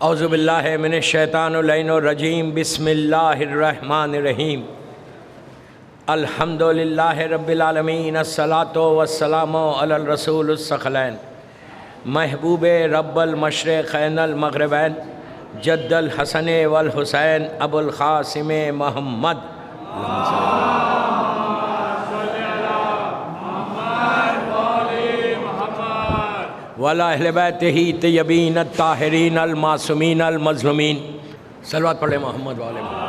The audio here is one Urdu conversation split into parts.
اعوذ باللہ من الشیطان اللعین الرجیم، بسم اللہ الرحمن الرحیم، الحمد للہ رب العالمین، الصلاۃ والسلام علی الرسول الثقلین، محبوب رب المشرقین المغربین، جد الحسن والحسین ابو القاسم محمد، وعلی اہل بیتہ طیبین الطاہرین المعصومین المظلومین۔ صلوات پڑھیں محمد وعلی محمد۔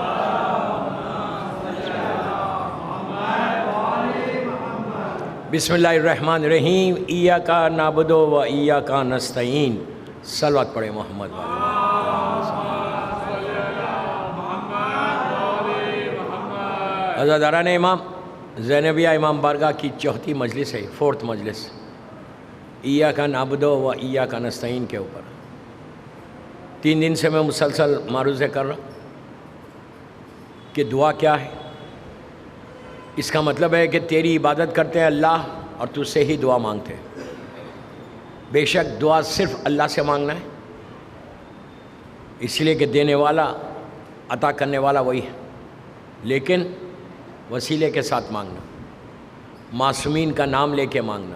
بسم اللہ الرحمن الرحیم، ایاک نعبد و ایاک نستعین۔ صلوات پڑھیں محمد وعلی محمد۔ عزاداران امام، زینبیہ امام بارگاہ کی چوتھی مجلس ہے، فورتھ مجلس، ایاک نعبد و ایاک نستعین کے اوپر 3 دن سے میں مسلسل معروضے کر رہا ہوں کہ دعا کیا ہے۔ اس کا مطلب ہے کہ تیری عبادت کرتے ہیں اللہ اور تجھ سے ہی دعا مانگتے ہیں۔ بے شک دعا صرف اللہ سے مانگنا ہے، اس لیے کہ دینے والا عطا کرنے والا وہی ہے، لیکن وسیلے کے ساتھ مانگنا، معصومین کا نام لے کے مانگنا۔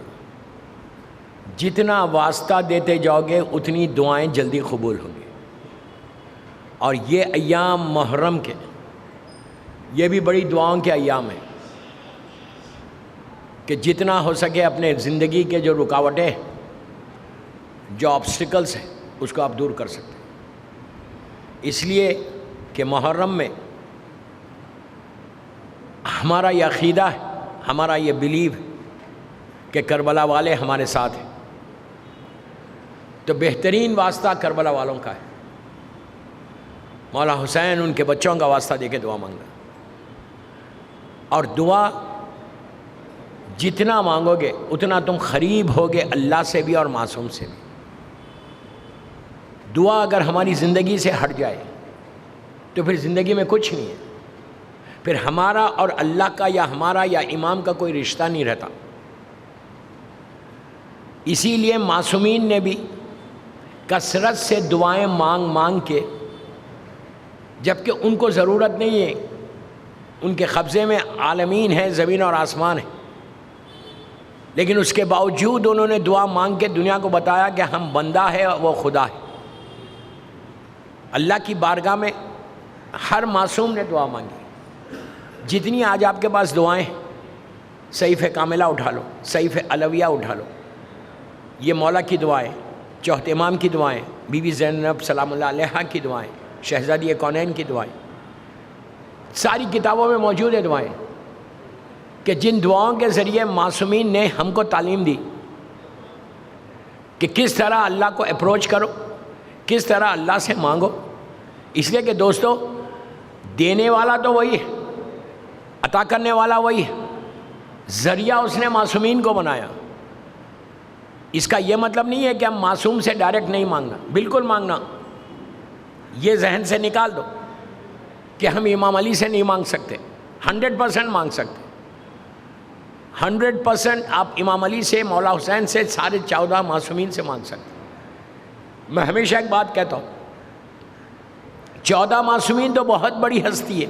جتنا واسطہ دیتے جاؤ گے اتنی دعائیں جلدی قبول ہوں گی۔ اور یہ ایام محرم کے، یہ بھی بڑی دعاؤں کے ایام ہیں کہ جتنا ہو سکے اپنے زندگی کے جو رکاوٹیں، جو آبسٹیکلز ہیں، اس کو آپ دور کر سکتے ہیں۔ اس لیے کہ محرم میں ہمارا یہ عقیدہ ہے، ہمارا یہ بیلیو ہے کہ کربلا والے ہمارے ساتھ ہیں، تو بہترین واسطہ کربلا والوں کا ہے۔ مولا حسین ان کے بچوں کا واسطہ دے کے دعا مانگنا، اور دعا جتنا مانگو گے اتنا تم قریب ہوگے اللہ سے بھی اور معصوم سے بھی۔ دعا اگر ہماری زندگی سے ہٹ جائے تو پھر زندگی میں کچھ نہیں ہے، پھر ہمارا اور اللہ کا یا ہمارا یا امام کا کوئی رشتہ نہیں رہتا۔ اسی لیے معصومین نے بھی کثرت سے دعائیں مانگ مانگ کے، جبکہ ان کو ضرورت نہیں ہے، ان کے قبضے میں عالمین ہے، زمین اور آسمان ہے، لیکن اس کے باوجود انہوں نے دعا مانگ کے دنیا کو بتایا کہ ہم بندہ ہے اور وہ خدا ہے۔ اللہ کی بارگاہ میں ہر معصوم نے دعا مانگی۔ جتنی آج آپ کے پاس دعائیں، صحیفہ کاملہ اٹھا لو، صحیفہ علویہ اٹھا لو، یہ مولا کی دعائیں، چوتھے امام کی دعائیں، بی بی زینب سلام اللہ علیہا کی دعائیں، شہزادی کونین کی دعائیں، ساری کتابوں میں موجود ہے دعائیں کہ جن دعاؤں کے ذریعے معصومین نے ہم کو تعلیم دی کہ کس طرح اللہ کو اپروچ کرو، کس طرح اللہ سے مانگو۔ اس لیے کہ دوستو، دینے والا تو وہی ہے، عطا کرنے والا وہی ہے، ذریعہ اس نے معصومین کو بنایا۔ اس کا یہ مطلب نہیں ہے کہ ہم معصوم سے ڈائریکٹ نہیں مانگنا، بالکل مانگنا۔ یہ ذہن سے نکال دو کہ ہم امام علی سے نہیں مانگ سکتے، 100% مانگ سکتے، 100% آپ امام علی سے، مولا حسین سے، سارے 14 معصومین سے مانگ سکتے۔ میں ہمیشہ ایک بات کہتا ہوں، 14 معصومین تو بہت بڑی ہستی ہے،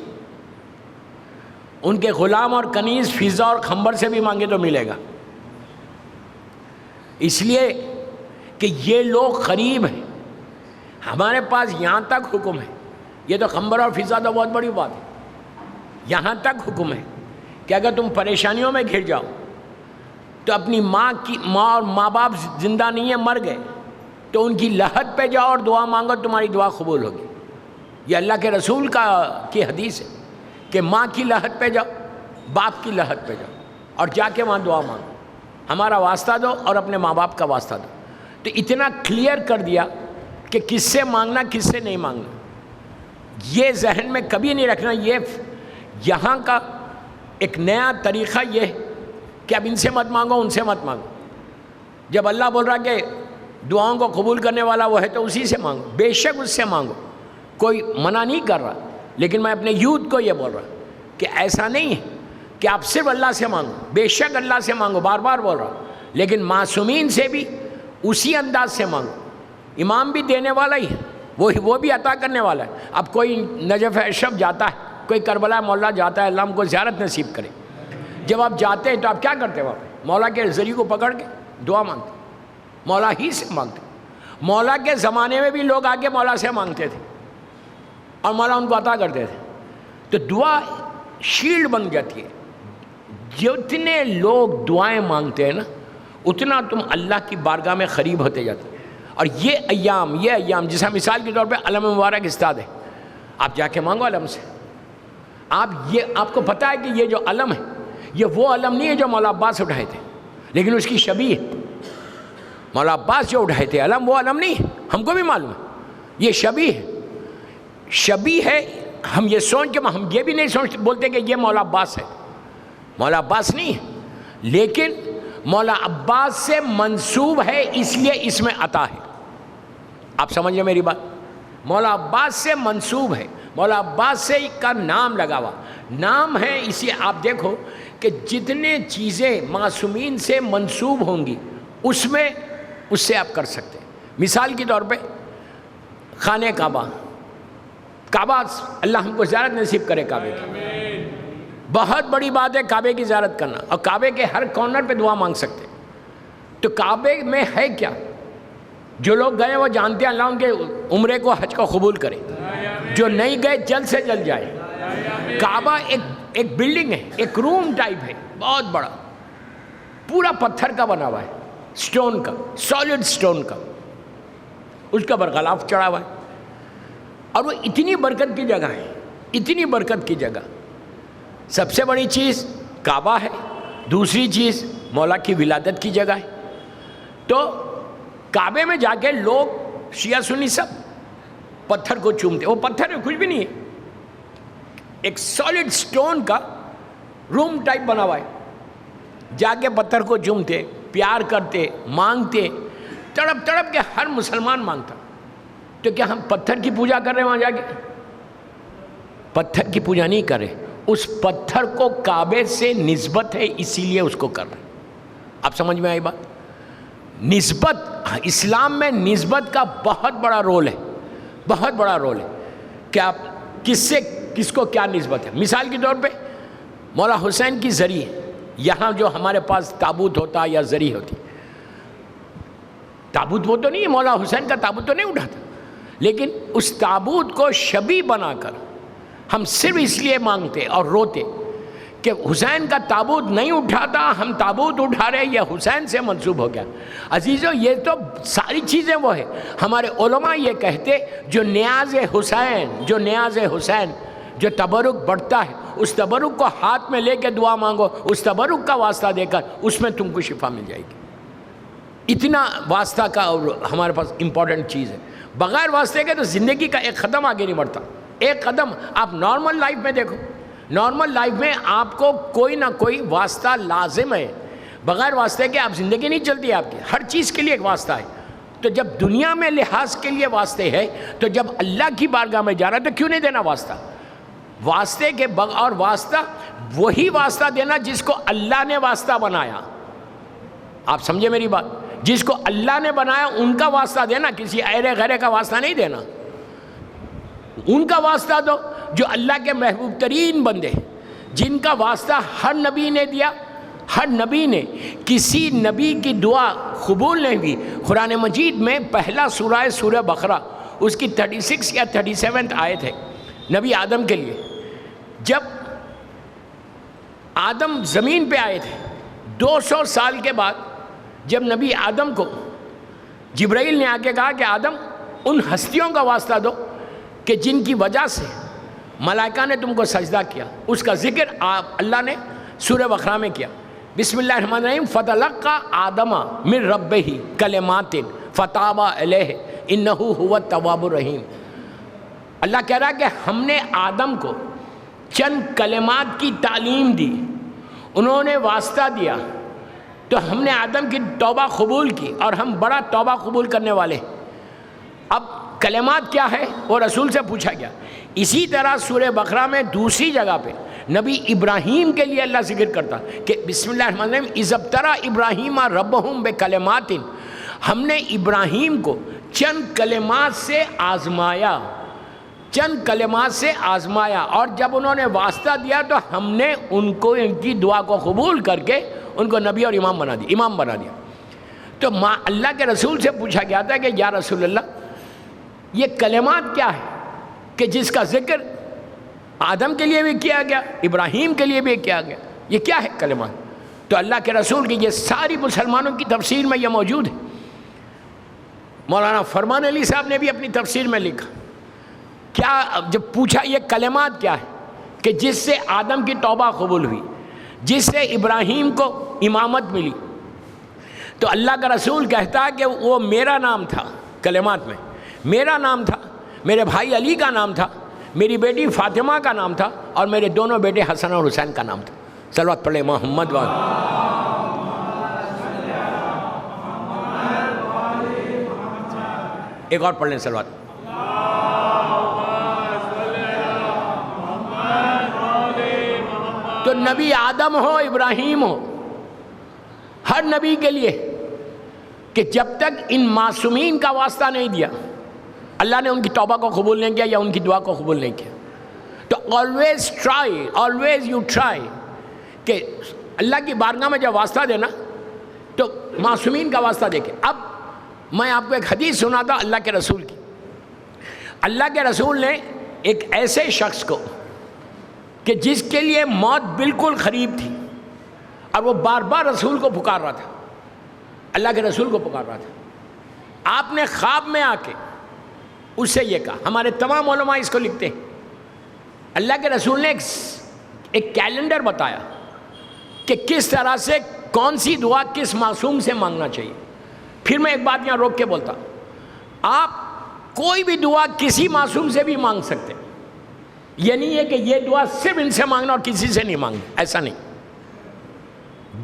ان کے غلام اور کنیز فضا اور خنبر سے بھی مانگے تو ملے گا، اس لیے کہ یہ لوگ قریب ہیں۔ ہمارے پاس یہاں تک حکم ہے، یہ تو خنبر اور فضا تو بہت بڑی بات ہے، یہاں تک حکم ہے کہ اگر تم پریشانیوں میں گھر جاؤ تو اپنی ماں اور ماں باپ زندہ نہیں ہیں، مر گئے، تو ان کی لحد پہ جاؤ اور دعا مانگو، تمہاری دعا قبول ہوگی۔ یہ اللہ کے رسول کی حدیث ہے کہ ماں کی لحد پہ جاؤ، باپ کی لحد پہ جاؤ اور جا کے وہاں دعا مانگو، ہمارا واسطہ دو اور اپنے ماں باپ کا واسطہ دو۔ تو اتنا کلیئر کر دیا کہ کس سے مانگنا، کس سے نہیں مانگنا۔ یہ ذہن میں کبھی نہیں رکھنا۔ یہ یہاں کا ایک نیا طریقہ یہ ہے کہ اب ان سے مت مانگو، ان سے مت مانگو۔ جب اللہ بول رہا کہ دعاؤں کو قبول کرنے والا وہ ہے تو اسی سے مانگو، بے شک اس سے مانگو، کوئی منع نہیں کر رہا، لیکن میں اپنے یوتھ کو یہ بول رہا کہ ایسا نہیں ہے کہ آپ صرف اللہ سے مانگو، بے شک اللہ سے مانگو، بار بار بول رہا ہوں، لیکن معصومین سے بھی اسی انداز سے مانگو۔ امام بھی دینے والا ہی ہے، وہ بھی عطا کرنے والا ہے. اب کوئی نجف اشرف جاتا ہے, کوئی کربلا مولا جاتا ہے, اللہ ہم کو زیارت نصیب کرے. جب آپ جاتے ہیں تو آپ کیا کرتے ہیں؟ وہاں پہ مولا کے ذریعے کو پکڑ کے دعا مانگتے, مولا ہی سے مانگتے. مولا کے زمانے میں بھی لوگ آگے مولا سے مانگتے تھے اور مولا ان کو عطا کرتے تھے. تو دعا شیلڈ بن جاتی ہے. جتنے لوگ دعائیں مانگتے ہیں نا, اتنا تم اللہ کی بارگاہ میں قریب ہوتے جاتے. اور یہ ایام جیسا مثال کے طور پہ علم مبارک استاد ہے, آپ جا کے مانگو علم سے. آپ کو پتہ ہے کہ یہ جو علم ہے یہ وہ علم نہیں ہے جو مولا عباس اٹھائے تھے, لیکن اس کی شبیہ ہے. مولا عباس جو اٹھائے تھے علم, وہ علم نہیں ہے, ہم کو بھی معلوم ہے. یہ شبیہ ہے. ہم یہ سوچ کے ہم یہ بھی نہیں سوچتے بولتے کہ یہ مولا عباس ہے. مولا عباس نہیں ہے, لیکن مولا عباس سے منسوب ہے, اس لیے اس میں عطا ہے. آپ سمجھ لیں میری بات؟ مولا عباس سے منسوب ہے, مولا عباس سے کا نام لگا ہوا نام ہے. اسی آپ دیکھو کہ جتنے چیزیں معصومین سے منسوب ہوں گی اس سے آپ کر سکتے ہیں. مثال کے طور پہ خانہ کعبہ اللہ ہم کو زیارت نصیب کرے کعبے کی. بہت بڑی بات ہے کعبے کی زیارت کرنا, اور کعبے کے ہر کارنر پہ دعا مانگ سکتے. تو کعبے میں ہے کیا؟ جو لوگ گئے وہ جانتے ہیں, اللہ ان کے عمرے کو حج کو قبول کرے. جو نہیں گئے جلد سے جلد جائے. کعبہ ایک بلڈنگ ہے, ایک روم ٹائپ ہے, بہت بڑا, پورا پتھر کا بنا ہوا ہے, سٹون کا, سالڈ سٹون کا, اس کا برغلاف چڑھا ہوا ہے. اور وہ اتنی برکت کی جگہ ہے, اتنی برکت کی جگہ. سب سے بڑی چیز کعبہ ہے, دوسری چیز مولا کی ولادت کی جگہ ہے. تو کعبے میں جا کے لوگ شیعہ سنی سب پتھر کو چومتے. وہ پتھر میں کچھ بھی نہیں ہے, ایک سالڈ سٹون کا روم ٹائپ بنا ہوا ہے. جا کے پتھر کو چومتے, پیار کرتے, مانگتے, تڑپ تڑپ کے ہر مسلمان مانگتا. تو کیا ہم پتھر کی پوجا کر رہے ہیں وہاں جا کے؟ پتھر کی پوجا نہیں کر رہے, اس پتھر کو کعبے سے نسبت ہے, اسی لیے اس کو کر رہے ہیں. آپ سمجھ میں آئی بات؟ نسبت, اسلام میں نسبت کا بہت بڑا رول ہے, بہت بڑا رول ہے کہ آپ کس کو کیا نسبت ہے. مثال کے طور پہ مولا حسین کی زری, یہاں جو ہمارے پاس تابوت ہوتا یا زری ہوتی, تابوت وہ تو نہیں ہے, مولا حسین کا تابوت تو نہیں اٹھاتا, لیکن اس تابوت کو شبیہ بنا کر ہم صرف اس لیے مانگتے اور روتے کہ حسین کا تابوت نہیں اٹھاتا, ہم تابوت اٹھا رہے, یہ حسین سے منسوب ہو گیا. عزیزو, یہ تو ساری چیزیں وہ ہے. ہمارے علماء یہ کہتے جو نیاز حسین جو تبرک بڑھتا ہے, اس تبرک کو ہاتھ میں لے کے دعا مانگو, اس تبرک کا واسطہ دے کر اس میں تم کو شفا مل جائے گی. اتنا واسطہ کا ہمارے پاس امپورٹنٹ چیز ہے. بغیر واسطے کے تو زندگی کا ایک قدم آگے نہیں بڑھتا. ایک قدم آپ نارمل لائف میں دیکھو, نارمل لائف میں آپ کو کوئی نہ کوئی واسطہ لازم ہے. بغیر واسطے کے آپ زندگی نہیں چلتی آپ کی, ہر چیز کے لیے ایک واسطہ ہے. تو جب دنیا میں لحاظ کے لیے واسطے ہے, تو جب اللہ کی بارگاہ میں جانا تو کیوں نہیں دینا واسطہ؟ واسطے کے اور واسطہ وہی واسطہ دینا جس کو اللہ نے واسطہ بنایا. آپ سمجھے میری بات؟ جس کو اللہ نے بنایا ان کا واسطہ دینا, کسی ایرے غیرے کا واسطہ نہیں دینا. ان کا واسطہ دو جو اللہ کے محبوب ترین بندے, جن کا واسطہ ہر نبی نے دیا. ہر نبی نے کسی نبی کی دعا قبول نہیں ہوئی. قرآن مجید میں پہلا سورہ بقرہ, اس کی 36 یا 37 آیت ہے نبی آدم کے لیے. جب آدم زمین پہ آئے تھے 200 سال کے بعد, جب نبی آدم کو جبرائیل نے آ کے کہا کہ آدم ان ہستیوں کا واسطہ دو کہ جن کی وجہ سے ملائکہ نے تم کو سجدہ کیا, اس کا ذکر اللہ نے سورہ بقرہ میں کیا. بسم اللہ الرحمن الرحیم, فتلقى آدم من ربہ کلمات فتاب علیہ انہ هو التواب الرحیم. اللہ کہہ رہا ہے کہ ہم نے آدم کو چند کلمات کی تعلیم دی, انہوں نے واسطہ دیا, تو ہم نے آدم کی توبہ قبول کی, اور ہم بڑا توبہ قبول کرنے والے. اب کلمات کیا ہے وہ رسول سے پوچھا گیا. اسی طرح سورہ بقرہ میں دوسری جگہ پہ نبی ابراہیم کے لیے اللہ ذکر کرتا کہ بسم اللہ الرحمن الرحیم, اذ ابتلى ابراہیم ربہم بکلمات, ہم نے ابراہیم کو چند کلمات سے آزمایا، چند کلمات سے آزمایا، اور جب انہوں نے واسطہ دیا تو ہم نے ان کو ان کی دعا کو قبول کر کے ان کو نبی اور امام بنا دیا۔ تو اللہ کے رسول سے پوچھا گیا تھا کہ یا رسول اللہ یہ کلمات کیا ہے کہ جس کا ذکر آدم کے لیے بھی کیا گیا، ابراہیم کے لیے بھی کیا گیا، یہ کیا ہے کلمات؟ تو اللہ کے رسول کی یہ ساری مسلمانوں کی تفسیر میں یہ موجود ہے۔ مولانا فرمان علی صاحب نے بھی اپنی تفسیر میں لکھا، کیا جب پوچھا یہ کلمات کیا ہے کہ جس سے آدم کی توبہ قبول ہوئی، جس سے ابراہیم کو امامت ملی، تو اللہ کا رسول کہتا ہے کہ وہ میرا نام تھا، کلمات میں میرا نام تھا، میرے بھائی علی کا نام تھا، میری بیٹی فاطمہ کا نام تھا، اور میرے دونوں بیٹے حسن اور حسین کا نام تھا۔ صلوات پڑھیں محمد و ایک اور پڑھ لیں صلوات۔ تو نبی آدم ہو، ابراہیم ہو، ہر نبی کے لیے کہ جب تک ان معصومین کا واسطہ نہیں دیا، اللہ نے ان کی توبہ کو قبول نہیں کیا یا ان کی دعا کو قبول نہیں کیا۔ تو always you try کہ اللہ کی بارگاہ میں جب واسطہ دینا تو معصومین کا واسطہ دے کے۔ اب میں آپ کو ایک حدیث سنا تھا اللہ کے رسول کی۔ اللہ کے رسول نے ایک ایسے شخص کو کہ جس کے لیے موت بالکل قریب تھی اور وہ بار بار رسول کو پکار رہا تھا، اللہ کے رسول کو پکار رہا تھا، آپ نے خواب میں آ کے اس سے یہ کہا، ہمارے تمام علماء اس کو لکھتے ہیں، اللہ کے رسول نے ایک کیلنڈر بتایا کہ کس طرح سے کون سی دعا کس معصوم سے مانگنا چاہیے۔ پھر میں ایک بات یہاں روک کے بولتا، آپ کوئی بھی دعا کسی معصوم سے بھی مانگ سکتے، یہ نہیں ہے کہ یہ دعا صرف ان سے مانگنا اور کسی سے نہیں مانگنا، ایسا نہیں۔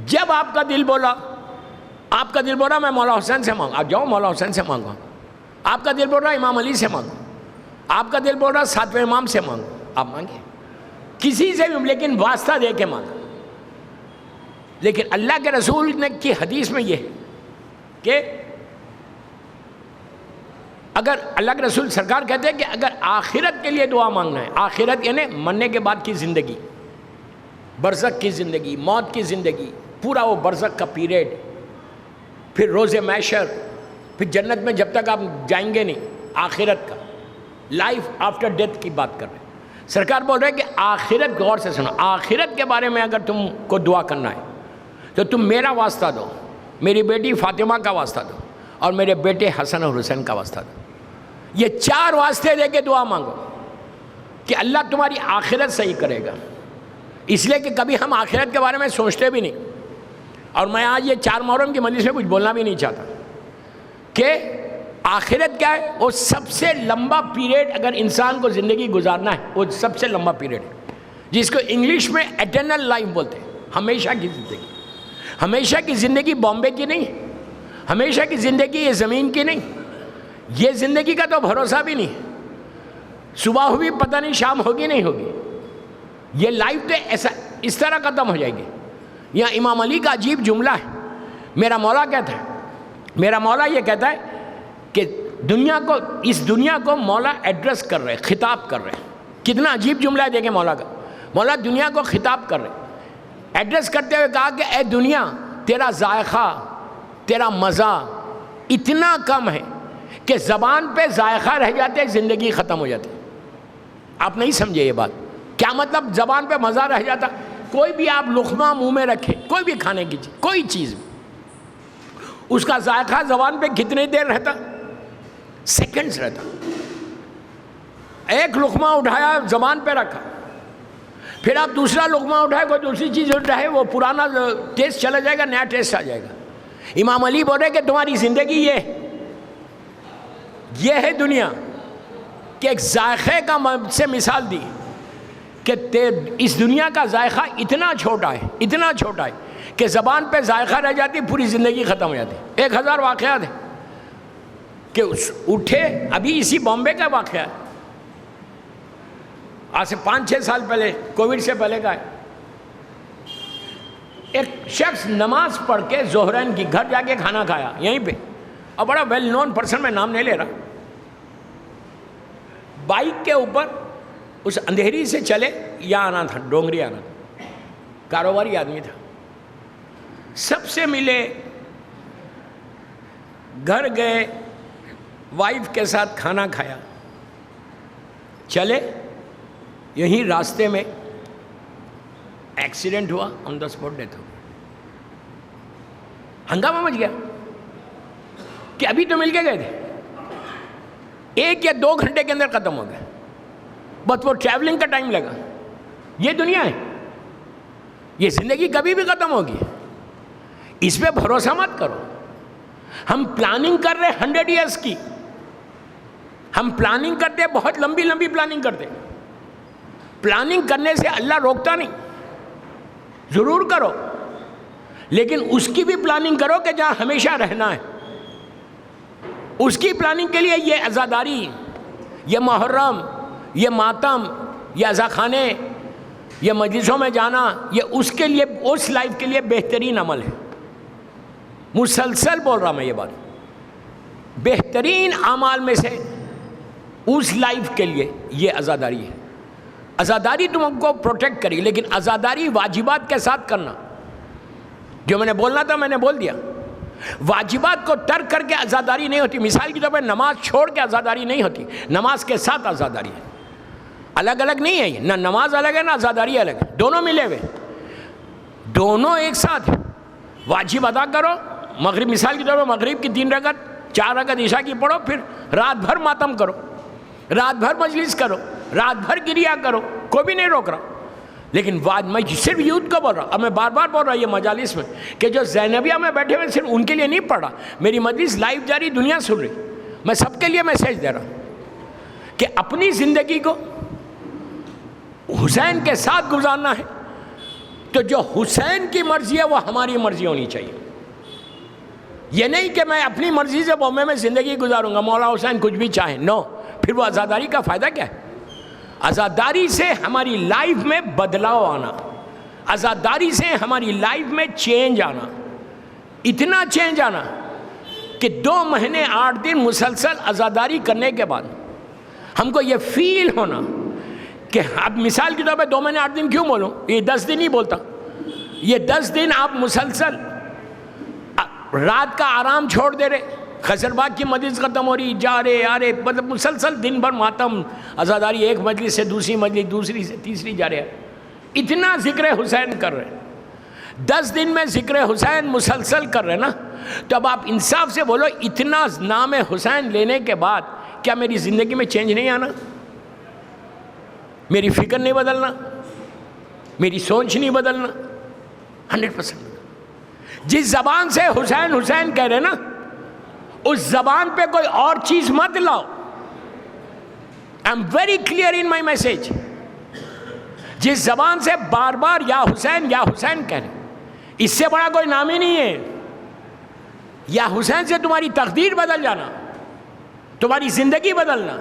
جب آپ کا دل بولا میں مولا حسین سے مانگوں، آپ جاؤ مولا حسین سے مانگو، آپ کا دل بول رہا امام علی سے مانگو، آپ کا دل بول رہا 7ویں امام سے مانگو، آپ مانگیں کسی سے بھی، لیکن واسطہ دے کے مانگو۔ لیکن اللہ کے رسول نے کی حدیث میں یہ ہے کہ اگر اللہ کے رسول سرکار کہتے ہیں کہ اگر آخرت کے لیے دعا مانگنا ہے، آخرت یعنی مرنے کے بعد کی زندگی، برزخ کی زندگی، موت کی زندگی، پورا وہ برزخ کا پیریڈ، پھر روز محشر، پھر جنت میں جب تک آپ جائیں گے نہیں، آخرت کا لائف آفٹر ڈیتھ کی بات کر رہے ہیں۔ سرکار بول رہے ہیں کہ آخرت، غور سے سنو، آخرت کے بارے میں اگر تم کو دعا کرنا ہے تو تم میرا واسطہ دو، میری بیٹی فاطمہ کا واسطہ دو، اور میرے بیٹے حسن اور حسین کا واسطہ دو۔ یہ 4 واسطے دے کے دعا مانگو کہ اللہ تمہاری آخرت صحیح کرے گا، اس لیے کہ کبھی ہم آخرت کے بارے میں سوچتے بھی نہیں۔ اور میں آج یہ 4 محرم کی مجلس میں کچھ بولنا بھی نہیں چاہتا کہ آخرت کیا ہے، وہ سب سے لمبا پیریڈ اگر انسان کو زندگی گزارنا ہے، وہ سب سے لمبا پیریڈ ہے، جس کو انگلش میں ایٹرنل لائف بولتے ہیں، ہمیشہ کی زندگی۔ ہمیشہ کی زندگی بامبے کی نہیں، ہمیشہ کی زندگی یہ زمین کی نہیں، یہ زندگی کا تو بھروسہ بھی نہیں، صبح ہوگی پتہ نہیں شام ہوگی نہیں ہوگی، یہ لائف تو ایسا اس طرح ختم ہو جائے گی۔ یہاں امام علی کا عجیب جملہ ہے، میرا مولا کہتا ہے، میرا مولا یہ کہتا ہے کہ اس دنیا کو مولا ایڈریس کر رہے، خطاب کر رہے۔ کتنا عجیب جملہ ہے دیکھیں مولا کا، مولا دنیا کو خطاب کر رہے، ایڈریس کرتے ہوئے کہا کہ اے دنیا، تیرا ذائقہ، تیرا مزہ اتنا کم ہے کہ زبان پہ ذائقہ رہ جاتے، زندگی ختم ہو جاتی۔ آپ نہیں سمجھے یہ بات، کیا مطلب زبان پہ مزہ رہ جاتا؟ کوئی بھی آپ لقمہ منہ میں رکھے، کوئی بھی کھانے کی چیز، کوئی چیز، اس کا ذائقہ زبان پہ کتنی دیر رہتا؟ سیکنڈز رہتا۔ ایک لقمہ اٹھایا زبان پہ رکھا، پھر آپ دوسرا لقمہ اٹھائے، کوئی دوسری چیز اٹھائے، وہ پرانا ٹیسٹ چلا جائے گا، نیا ٹیسٹ آ جائے گا۔ امام علی بول رہے کہ تمہاری زندگی یہ ہے دنیا، کہ ایک ذائقے کا سے مثال دی کہ اس دنیا کا ذائقہ اتنا چھوٹا ہے کہ زبان پہ ذائقہ رہ جاتی، پوری زندگی ختم ہو جاتی۔ 1000 واقعات ہیں کہ اٹھے، ابھی اسی بامبے کا واقعہ ہے، آج سے 5-6 سال پہلے، کووڈ سے پہلے کا ہے۔ ایک شخص نماز پڑھ کے ظہرین کی گھر جا کے کھانا کھایا یہیں پہ، اور بڑا ویل نون پرسن، میں نام نہیں لے رہا، بائک کے اوپر اس اندھیری سے چلے، یہاں آنا تھا، ڈونگری آنا تھا، کاروباری آدمی تھا، سب سے ملے، گھر گئے، وائف کے ساتھ کھانا کھایا، چلے، یہیں راستے میں ایکسیڈنٹ ہوا، آن دا اسپاٹ ڈیتھ ہو. ہنگامہ مچ گیا کہ ابھی تو مل کے گئے تھے، 1 یا 2 گھنٹے کے اندر ختم ہو گئے، بس وہ ٹریولنگ کا ٹائم لگا. یہ دنیا ہے، یہ زندگی کبھی بھی ختم ہوگی، اس پہ بھروسہ مت کرو. ہم پلاننگ کر رہے 100 ایئرس کی، ہم پلاننگ کرتے، بہت لمبی لمبی پلاننگ کرتے. پلاننگ کرنے سے اللہ روکتا نہیں، ضرور کرو، لیکن اس کی بھی پلاننگ کرو کہ جہاں ہمیشہ رہنا ہے. اس کی پلاننگ کے لیے یہ عزاداری، یہ محرم، یہ ماتم، یہ عزاخانے، یہ مجلسوں میں جانا، یہ اس کے لیے، اس لائف کے لیے بہترین عمل ہے. مسلسل بول رہا میں یہ بات، بہترین اعمال میں سے اس لائف کے لیے یہ عزاداری ہے. عزاداری تم کو پروٹیکٹ کری، لیکن عزاداری واجبات کے ساتھ کرنا. جو میں نے بولنا تھا میں نے بول دیا. واجبات کو ترک کر کے عزاداری نہیں ہوتی. مثال کے طور پر نماز چھوڑ کے عزاداری نہیں ہوتی، نماز کے ساتھ عزاداری ہے. الگ الگ نہیں ہے یہ، نہ نماز الگ ہے نہ عزاداری الگ ہے، دونوں ملے ہوئے، دونوں ایک ساتھ. واجب ادا کرو، مغرب، مثال کے طور پر مغرب کی 3 رکعت، 4 رکعت عشاء کی پڑھو، پھر رات بھر ماتم کرو، رات بھر مجلس کرو، رات بھر گریا کرو، کوئی بھی نہیں روک رہا. لیکن میں صرف یوتھ کو بول رہا، اب میں بار بار بول رہا یہ مجالس میں، کہ جو زینبیہ میں بیٹھے ہوئے صرف ان کے لیے نہیں پڑھ رہا، میری مجلس لائیو جاری، دنیا سن رہی، میں سب کے لیے میسیج دے رہا ہوں کہ اپنی زندگی کو حسین کے ساتھ گزارنا ہے تو جو حسین کی مرضی ہے وہ ہماری مرضی ہونی چاہیے. یہ نہیں کہ میں اپنی مرضی سے بومبے میں زندگی گزاروں گا، مولا حسین کچھ بھی چاہیں، نو. پھر وہ عزاداری کا فائدہ کیا ہے؟ عزاداری سے ہماری لائف میں بدلاؤ آنا، عزاداری سے ہماری لائف میں چینج آنا، اتنا چینج آنا کہ 2 مہینے 8 دن مسلسل عزاداری کرنے کے بعد ہم کو یہ فیل ہونا کہ اب مثال کے طور پہ 2 مہینے 8 دن کیوں بولوں، یہ 10 دن ہی بولتا. یہ 10 دن آپ مسلسل رات کا آرام چھوڑ دے رہے، خضر باغ کی مجلس ختم ہو رہی، جا رہے آ رہے، مطلب مسلسل دن بھر ماتم، عزاداری، ایک مجلس سے دوسری مجلس، دوسری سے تیسری جا رہے، اتنا ذکر حسین کر رہے. 10 دن میں ذکر حسین مسلسل کر رہے نا، تو اب آپ انصاف سے بولو، اتنا نام حسین لینے کے بعد کیا میری زندگی میں چینج نہیں آنا؟ میری فکر نہیں بدلنا؟ میری سوچ نہیں بدلنا؟ 100%. جس زبان سے حسین حسین کہہ رہے نا، اس زبان پہ کوئی اور چیز مت لاؤ. I am very clear in my message. جس زبان سے بار بار یا حسین کہہ رہے، اس سے بڑا کوئی نام ہی نہیں ہے. یا حسین سے تمہاری تقدیر بدل جانا، تمہاری زندگی بدلنا.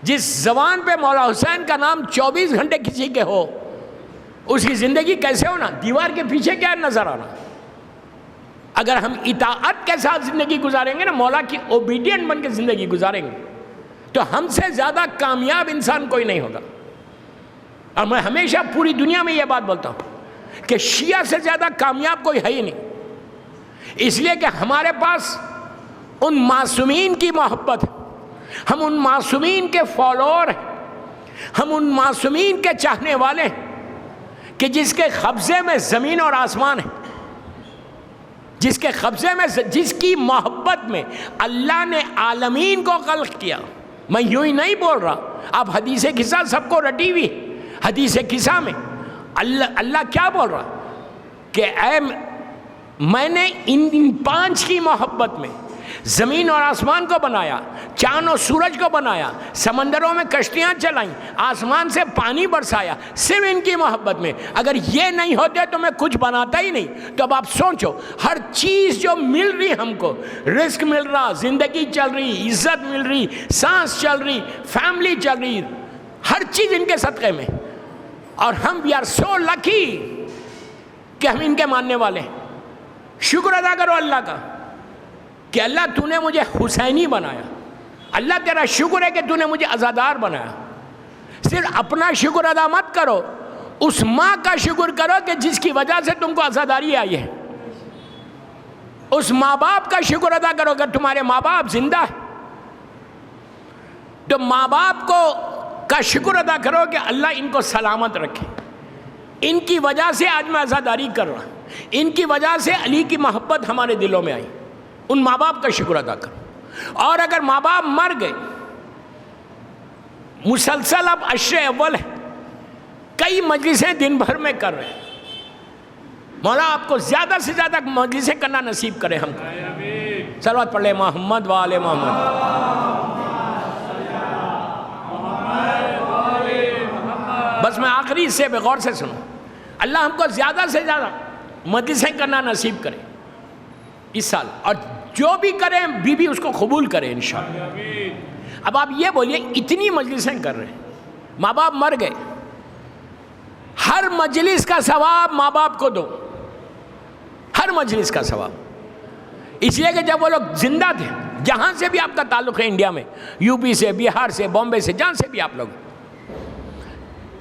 جس زبان پہ مولا حسین کا نام 24 گھنٹے کسی کے ہو، اس کی زندگی کیسے ہونا؟ دیوار کے پیچھے کیا نظر آنا؟ اگر ہم اطاعت کے ساتھ زندگی گزاریں گے نا، مولا کی اوبیڈینٹ بن کے زندگی گزاریں گے، تو ہم سے زیادہ کامیاب انسان کوئی نہیں ہوگا. اور میں ہمیشہ پوری دنیا میں یہ بات بولتا ہوں کہ شیعہ سے زیادہ کامیاب کوئی ہے ہی نہیں. اس لیے کہ ہمارے پاس ان معصومین کی محبت ہے، ہم ان معصومین کے فالوور ہیں، ہم ان معصومین کے چاہنے والے ہیں کہ جس کے قبضے میں زمین اور آسمان ہے، جس کے قبضے میں، جس کی محبت میں اللہ نے عالمین کو خلق کیا. میں یوں ہی نہیں بول رہا، اب حدیث قصہ سب کو رٹی ہوئی. حدیث قصہ میں اللہ کیا بول رہا کہ اے میں نے ان 5 کی محبت میں زمین اور آسمان کو بنایا، چاند اور سورج کو بنایا، سمندروں میں کشتیاں چلائیں، آسمان سے پانی برسایا، صرف ان کی محبت میں. اگر یہ نہیں ہوتے تو میں کچھ بناتا ہی نہیں. تو اب آپ سوچو، ہر چیز جو مل رہی ہم کو، رزق مل رہا، زندگی چل رہی، عزت مل رہی، سانس چل رہی، فیملی چل رہی، ہر چیز ان کے صدقے میں. اور ہم وی آر سو لکی کہ ہم ان کے ماننے والے ہیں. شکر ادا کرو اللہ کا کہ اللہ تو نے مجھے حسینی بنایا، اللہ تیرا شکر ہے کہ تو نے مجھے عزادار بنایا. صرف اپنا شکر ادا مت کرو، اس ماں کا شکر کرو کہ جس کی وجہ سے تم کو عزاداری آئی ہے. اس ماں باپ کا شکر ادا کرو. اگر تمہارے ماں باپ زندہ ہے تو ماں باپ کا شکر ادا کرو کہ اللہ ان کو سلامت رکھے. ان کی وجہ سے آج میں عزاداری کر رہا ہوں، ان کی وجہ سے علی کی محبت ہمارے دلوں میں آئی. ان ماں باپ کا شکر ادا کرو. اور اگر ماں باپ مر گئے، مسلسل اب عشر اول ہے، کئی مجلسیں دن بھر میں کر رہے ہیں، مولا آپ کو زیادہ سے زیادہ مجلسیں کرنا نصیب کرے ہم کو. صلوات پڑھ لے محمد و آل محمد. بس میں آخری حصے پہ غور سے سنوں. اللہ ہم کو زیادہ سے زیادہ مجلسیں کرنا نصیب کرے اس سال، اور جو بھی کریں بی بی اس کو قبول کرے انشاءاللہ. اب آپ یہ بولیے اتنی مجلسیں کر رہے ہیں، ماں باپ مر گئے، ہر مجلس کا ثواب ماں باپ کو دو، ہر مجلس کا ثواب. اس لیے کہ جب وہ لوگ زندہ تھے، جہاں سے بھی آپ کا تعلق ہے انڈیا میں، یو پی سے، بہار سے، بامبے سے، جہاں سے بھی آپ لوگ،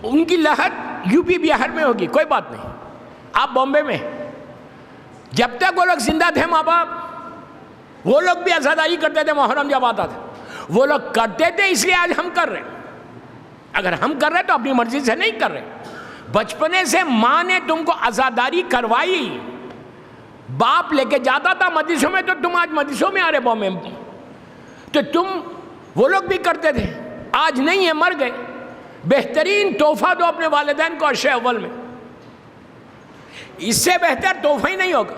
ان کی لہر یو پی بہار میں ہوگی، کوئی بات نہیں. آپ بامبے میں، جب تک وہ لوگ زندہ تھے ماں باپ، وہ لوگ بھی عزاداری کرتے تھے. محرم جب آتا تھا وہ لوگ کرتے تھے، اس لیے آج ہم کر رہے ہیں. اگر ہم کر رہے ہیں تو اپنی مرضی سے نہیں کر رہے. بچپنے سے ماں نے تم کو عزاداری کروائی، باپ لے کے جاتا تھا مجلسوں میں، تو تم آج مجلسوں میں آ رہے بامبے میں. تو وہ لوگ بھی کرتے تھے، آج نہیں ہے، مر گئے. بہترین تحفہ دو اپنے والدین کو عشر اول میں. اس سے بہتر تحفہ ہی نہیں ہوگا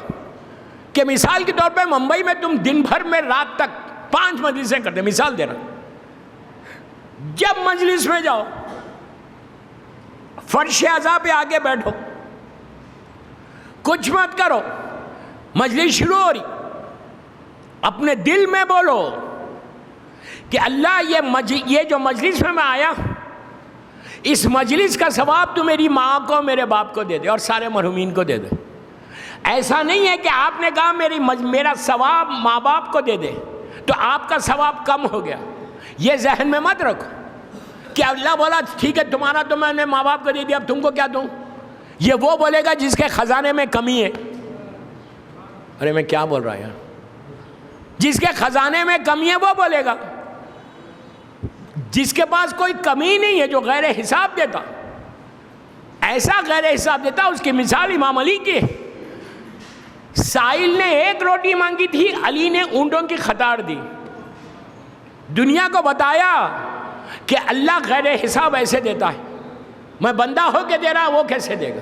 کہ مثال کے طور پہ ممبئی میں تم دن بھر میں رات تک 5 مجلسیں کرتے. مثال دے رہا ہوں، جب مجلس میں جاؤ فرش اعضاء پہ آگے بیٹھو، کچھ مت کرو، مجلس شروع ہو رہی، اپنے دل میں بولو کہ اللہ یہ جو مجلس میں آیا، اس مجلس کا ثواب تو میری ماں کو، میرے باپ کو دے دے اور سارے مرحومین کو دے دے. ایسا نہیں ہے کہ آپ نے کہا میرا ثواب ماں باپ کو دے دے تو آپ کا ثواب کم ہو گیا. یہ ذہن میں مت رکھو کہ اللہ بولا ٹھیک ہے تمہارا تو میں نے ماں باپ کو دے دیا، اب تم کو کیا دوں. یہ وہ بولے گا جس کے خزانے میں کمی ہے. ارے میں کیا بول رہا یار؟ جس کے خزانے میں کمی ہے وہ بولے گا. جس کے پاس کوئی کمی نہیں ہے، جو غیر حساب دیتا، ایسا غیر حساب دیتا، اس کی مثال امام علی کی ہے. سائل نے 1 روٹی مانگی تھی، علی نے اونٹوں کی قطار دی. دنیا کو بتایا کہ اللہ غیر حساب ایسے دیتا ہے، میں بندہ ہو کے دے رہا، وہ کیسے دے گا.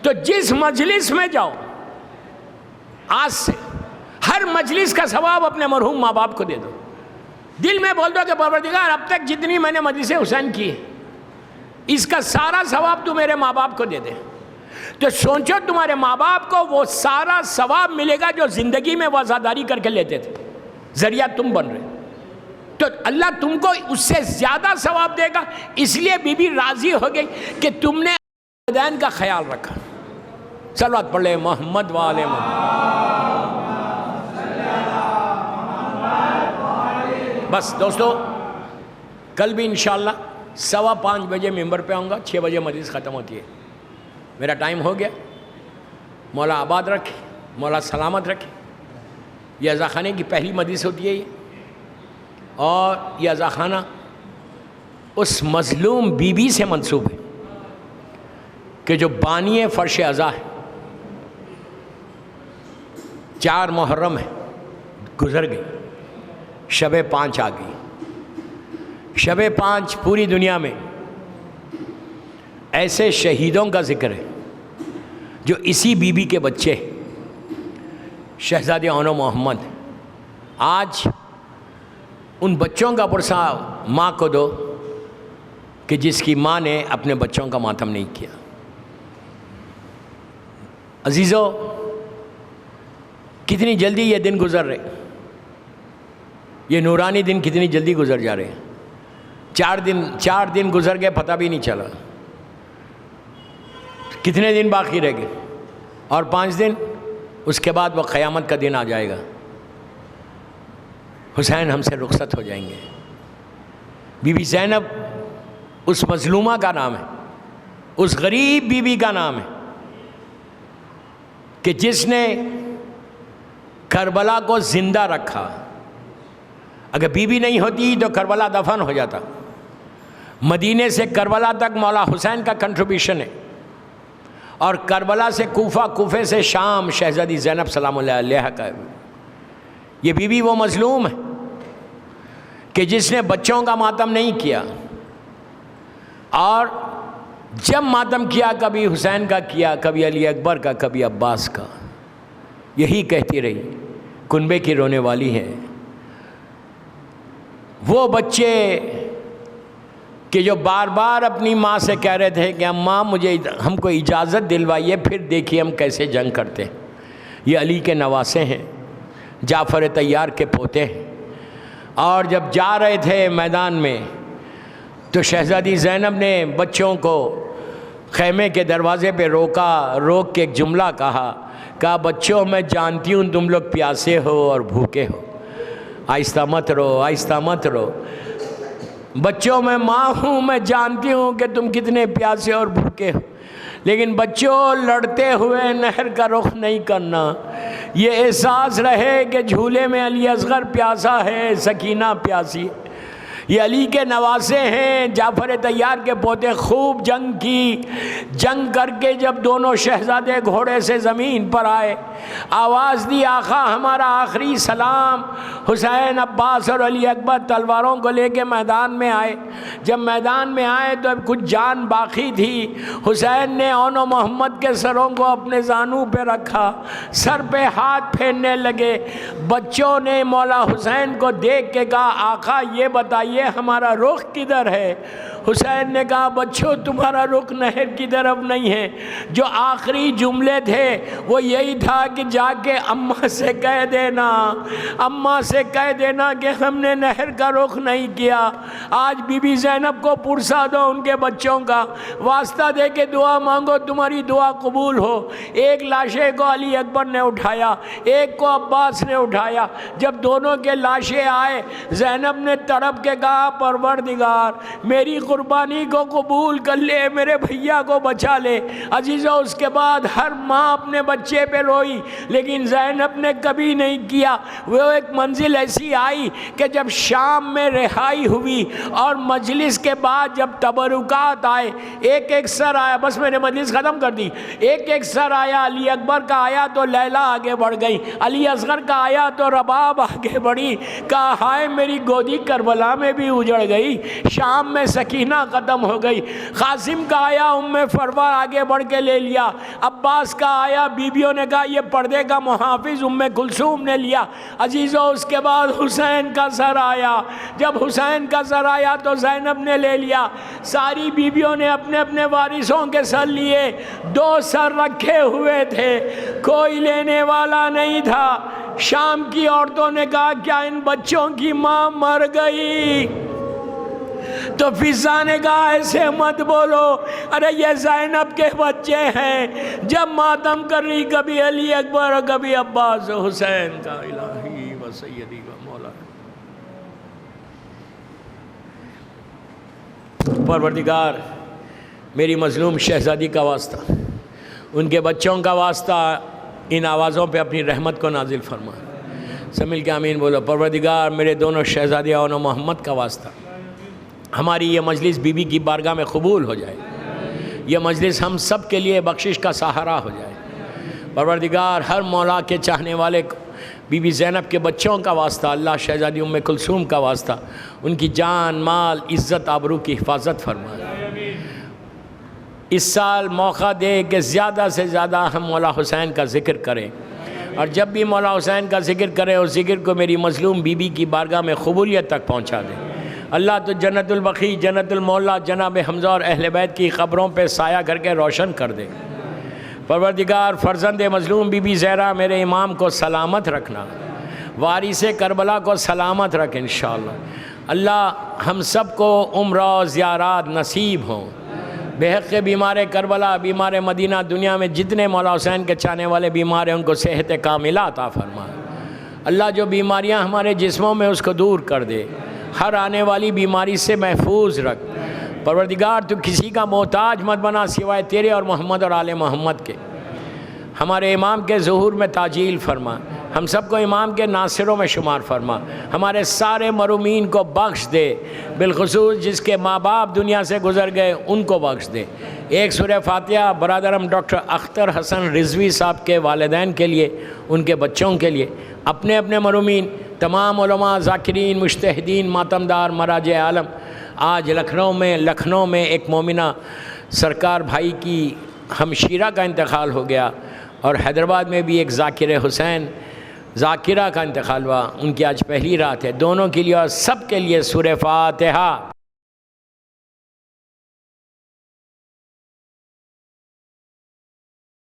تو جس مجلس میں جاؤ، آج سے ہر مجلس کا ثواب اپنے مرحوم ماں باپ کو دے دو. دل میں بول دو کہ پروردگار اب تک جتنی میں نے مجلس حسین کی ہے، اس کا سارا ثواب تو میرے ماں باپ کو دے دے. تو سوچو تمہارے ماں باپ کو وہ سارا ثواب ملے گا جو زندگی میں وہ عزاداری کر کے لیتے تھے، ذریعہ تم بن رہے. تو اللہ تم کو اس سے زیادہ ثواب دے گا. اس لیے بی بی راضی ہو گئی کہ تم نے والدین کا خیال رکھا. صلوات پڑھ لے محمد و آل محمد. بس دوستو، کل بھی انشاءاللہ 5:15 بجے ممبر پہ آؤں گا. 6 بجے مجلس ختم ہوتی ہے. میرا ٹائم ہو گیا. مولا آباد رکھے، مولا سلامت رکھے. یہ عزاخانے کی پہلی مجلس ہوتی ہے یہ، اور یہ عزاخانہ اس مظلوم بی بی سے منسوب ہے کہ جو بانی فرش عزا ہے. 4 محرم ہے، گزر گئی. شب 5 آ گئی. شب 5 پوری دنیا میں ایسے شہیدوں کا ذکر ہے جو اسی بی بی کے بچے، شہزادی انو محمد. آج ان بچوں کا پرسہ ماں کو دو کہ جس کی ماں نے اپنے بچوں کا ماتم نہیں کیا. عزیزو، کتنی جلدی یہ دن گزر رہے، یہ نورانی دن کتنی جلدی گزر جا رہے ہیں. 4 دن گزر گئے، پتہ بھی نہیں چلا. کتنے دن باقی رہ گئے؟ اور 5 دن، اس کے بعد وہ قیامت کا دن آ جائے گا. حسین ہم سے رخصت ہو جائیں گے۔ بی بی زینب اس مظلومہ کا نام ہے، اس غریب بی بی کا نام ہے کہ جس نے کربلا کو زندہ رکھا۔ اگر بی بی نہیں ہوتی تو کربلا دفن ہو جاتا۔ مدینے سے کربلا تک مولا حسین کا کنٹریبیوشن ہے، اور کربلا سے کوفہ، کوفے سے شام شہزادی زینب سلام اللہ علیہا کا ہے۔ یہ بی بی وہ مظلوم ہے کہ جس نے بچوں کا ماتم نہیں کیا، اور جب ماتم کیا کبھی حسین کا کیا، کبھی علی اکبر کا، کبھی عباس کا، یہی کہتی رہی کنبے کی رونے والی ہے۔ وہ بچے کہ جو بار بار اپنی ماں سے کہہ رہے تھے کہ اماں مجھے ہم کو اجازت دلوائیے، پھر دیکھیے ہم کیسے جنگ کرتے ہیں۔ یہ علی کے نواسے ہیں، جعفر طیار کے پوتے ہیں، اور جب جا رہے تھے میدان میں تو شہزادی زینب نے بچوں کو خیمے کے دروازے پہ روکا، روک کے ایک جملہ کہا بچوں میں جانتی ہوں تم لوگ پیاسے ہو اور بھوکے ہو، آہستہ مت رو، آہستہ مت رو۔ بچوں میں ماں ہوں، میں جانتی ہوں کہ تم کتنے پیاسے اور بھوکے ہو، لیکن بچوں لڑتے ہوئے نہر کا رخ نہیں کرنا۔ یہ احساس رہے کہ جھولے میں علی اصغر پیاسا ہے، سکینہ پیاسی ہے۔ یہ علی کے نواسے ہیں، جعفر طیار کے پوتے۔ خوب جنگ کی، جنگ کر کے جب دونوں شہزادے گھوڑے سے زمین پر آئے، آواز دی آقا ہمارا آخری سلام۔ حسین، عباس اور علی اکبر تلواروں کو لے کے میدان میں آئے۔ جب میدان میں آئے تو اب کچھ جان باقی تھی۔ حسین نے اون و محمد کے سروں کو اپنے زانوں پہ رکھا، سر پہ ہاتھ پھیرنے لگے۔ بچوں نے مولا حسین کو دیکھ کے کہا آقا یہ بتائیے ہمارا رخ کدھر ہے؟ حسین نے کہا بچوں تمہارا رخ نہر کی طرف نہیں ہے۔ جو آخری جملے تھے وہ یہی تھا کہ جا کے اماں سے کہہ دینا، اماں سے کہہ دینا کہ ہم نے نہر کا رخ نہیں کیا۔ آج بی بی زینب کو پرسا دو ان کے بچوں کا، واسطہ دے کے دعا مانگو تمہاری دعا قبول ہو۔ ایک لاشے کو علی اکبر نے اٹھایا، ایک کو عباس نے اٹھایا۔ جب دونوں کے لاشیں آئے، زینب نے تڑپ کے کہا پروردگار میری قربانی کو قبول کر لے، میرے بھیا کو بچا لے۔ عزیزو اس کے بعد ہر ماں اپنے بچے پہ روئی، لیکن زینب نے کبھی نہیں کیا۔ وہ ایک منزل ایسی آئی کہ جب شام میں رہائی ہوئی اور مجلس کے بعد جب تبرکات آئے، ایک ایک سر آیا، بس میں نے مجلس ختم کر دی، ایک ایک سر آیا، علی اکبر کا آیا تو لیلا آگے بڑھ گئی، علی اصغر کا آیا تو رباب آگے بڑھی۔ کہا ہائے میری گودی کربلا میں بھی اجڑ گئی، شام میں سکینہ ختم ہو گئی۔ قاسم کا آیا، ام فروہ آگے بڑھ کے لے لیا۔ عباس کا آیا، بیویوں نے کہا یہ پردے کا محافظ ام کلثوم نے لیا۔ عزیزو اس کے بعد حسین کا سر آیا، جب حسین کا سر آیا تو زینب نے لے لیا۔ ساری بیویوں نے اپنے اپنے وارثوں کے سر لیے، دو سر رکھے ہوئے تھے، کوئی لینے والا نہیں تھا۔ شام کی عورتوں نے کہا کیا ان بچوں کی ماں مر گئی؟ تو فضا نے کہا ایسے مت بولو، ارے یہ زینب کے بچے ہیں۔ جب ماتم کر رہی کبھی علی اکبر اور کبھی عباس و حسین کا، الہی و سیدی و مولا۔ پروردگار میری مظلوم شہزادی کا واسطہ، ان کے بچوں کا واسطہ، ان آوازوں پہ اپنی رحمت کو نازل فرما۔ سب مل کے آمین بولو۔ پروردگار میرے دونوں شہزادی اون و محمد کا واسطہ، ہماری یہ مجلس بی بی کی بارگاہ میں قبول ہو جائے، یہ مجلس ہم سب کے لیے بخشش کا سہارا ہو جائے۔ پروردگار ہر مولا کے چاہنے والے کو، بی بی زینب کے بچوں کا واسطہ، اللہ شہزادی ام کلثوم کا واسطہ، ان کی جان مال عزت آبرو کی حفاظت فرما۔ اس سال موقع دے کہ زیادہ سے زیادہ ہم مولا حسین کا ذکر کریں، اور جب بھی مولا حسین کا ذکر کریں اس ذکر کو میری مظلوم بی بی کی بارگاہ میں قبولیت تک پہنچا دیں۔ اللہ تو جنت البقیع، جنت المولا جناب حمزہ اور اہل بیت کی قبروں پہ سایہ کر کے روشن کر دے۔ پروردگار فرزند مظلوم بی بی زہرا میرے امام کو سلامت رکھنا، وارث کربلا کو سلامت رکھ انشاءاللہ۔ اللہ ہم سب کو عمرہ و زیارات نصیب ہوں۔ بے حق بیمار کربلا، بیمار مدینہ، دنیا میں جتنے مولا حسین کے چاہنے والے بیمار ہیں ان کو صحت کاملہ عطا فرما۔ اللہ جو بیماریاں ہمارے جسموں میں اس کو دور کر دے، ہر آنے والی بیماری سے محفوظ رکھ۔ پروردگار تو کسی کا محتاج مت بنا سوائے تیرے اور محمد اور آل محمد کے۔ ہمارے امام کے ظہور میں تعجیل فرما، ہم سب کو امام کے ناصروں میں شمار فرما، ہمارے سارے مرحومین کو بخش دے، بالخصوص جس کے ماں باپ دنیا سے گزر گئے ان کو بخش دے۔ ایک سورہ فاتحہ برادرم ڈاکٹر اختر حسن رضوی صاحب کے والدین کے لیے، ان کے بچوں کے لیے، اپنے اپنے مرحومین، تمام علماء، ذاکرین، مجتہدین، ماتمدار، مراجع عالم۔ آج لکھنؤ میں ایک مومنہ سرکار بھائی کی ہمشیرہ کا انتقال ہو گیا، اور حیدرآباد میں بھی ایک ذاکر حسین ذاکرہ کا انتقال ہوا، ان کی آج پہلی رات ہے۔ دونوں کے لیے اور سب کے لیے سورہ فاتحہ۔